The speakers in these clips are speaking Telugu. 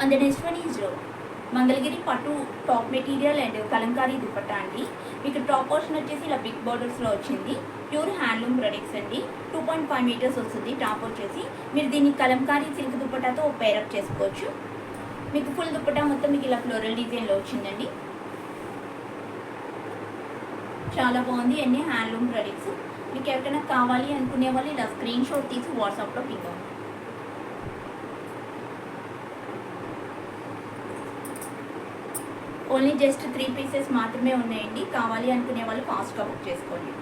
And the next one is Mangalagiri పట్టు top material and Kalamkari dupatta అండి. మీకు టాప్ పోర్షన్ వచ్చేసి ఇలా బిగ్ బార్డర్స్లో వచ్చింది. ప్యూర్ హ్యాండ్లూమ్ ప్రొడక్ట్స్ అండి. 2.5 మీటర్స్ వస్తుంది టాప్ వచ్చేసి. మీరు దీన్ని కలంకారీ సిల్క్ దుపట్టాతో పేరప్ చేసుకోవచ్చు. మీకు ఫుల్ దుపట్టా మొత్తం మీకు ఇలా ఫ్లోరల్ డిజైన్లో వచ్చిందండి. చాలా బాగుంది. అన్ని హ్యాండ్లూమ్ ప్రొడక్ట్స్. మీకు ఎవరికైనా కావాలి అనుకునే వాళ్ళు ఇలా స్క్రీన్ షాట్ తీసి వాట్సాప్లో పింక్ అవ్వండి. ఓన్లీ జస్ట్ 3 పీసెస్ మాత్రమే ఉన్నాయండి. కావాలి అనుకునే వాళ్ళు ఫాస్ట్గా బుక్ చేసుకోండి.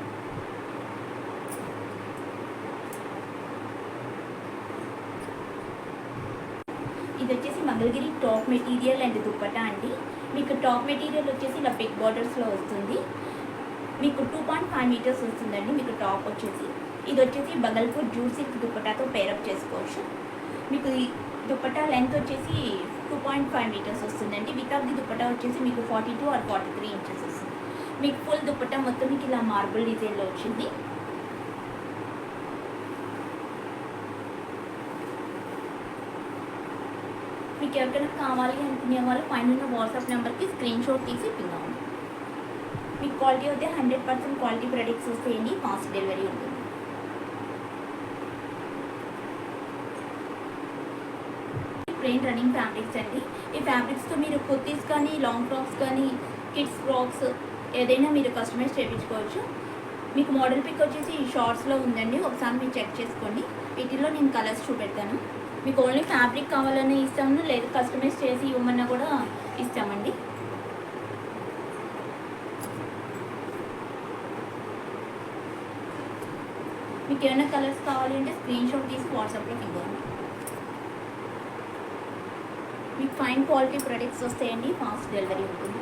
ఇది వచ్చేసి Mangalagiri top material and dupatta అండి. మీకు టాప్ మెటీరియల్ వచ్చేసి ఇలా బిగ్ బార్డర్స్లో వస్తుంది. మీకు 2.5 మీటర్స్ వస్తుందండి. మీకు టాప్ వచ్చేసి ఇది వచ్చేసి బగల్పూర్ జూట్ సిల్క్ దుపట్టాతో పేరప్ చేసుకోవచ్చు. మీకు ఈ దుపట్టా లెంత్ వచ్చేసి 2.5 మీటర్స్ వస్తుందండి. వితౌట్ ది దుపట్టా వచ్చేసి మీకు 42 or 43 ఇంచెస్ వస్తుంది. మీకు ఫుల్ దుపట్టా మొత్తం మీకు ఇలా మార్బుల్ డిజైన్లో వచ్చింది. మీకు ఎవరికైనా కావాలి అనుకునే వాళ్ళు పైన ఉన్న వాట్సాప్ నెంబర్కి స్క్రీన్ షాట్ తీసి పింక్ అవ్వండి. మీకు క్వాలిటీ అయితే 100% క్వాలిటీ ప్రొడక్ట్స్ వస్తాయండి. ఫాస్ట్ డెలివరీ ఉంటుంది. ప్లెయిన్ రన్నింగ్ ఫ్యాబ్రిక్స్ అండి. ఈ ఫ్యాబ్రిక్స్తో మీరు కుర్తీస్ కానీ, లాంగ్ ఫ్రాక్స్ కానీ, కిడ్స్ ఫ్రాక్స్ ఏదైనా మీరు కస్టమైజ్ చేయించుకోవచ్చు. మీకు మోడల్ పిక్ వచ్చేసి షార్ట్స్లో ఉందండి. ఒకసారి మీరు చెక్ చేసుకోండి. వీటిల్లో నేను కలర్స్ చూపెడతాను. మీకు ఓన్లీ ఫ్యాబ్రిక్ కావాలని ఇస్తాము, లేదు కస్టమైజ్ చేసి ఇవ్వమన్నా కూడా ఇస్తామండి. మీకు ఏమైనా కలర్స్ కావాలి అంటే స్క్రీన్ షాట్ తీసి వాట్సాప్లో ఇవ్వండి. మీకు ఫైన్ క్వాలిటీ ప్రొడక్ట్స్ వస్తాయండి. ఫాస్ట్ డెలివరీ ఉంటుంది.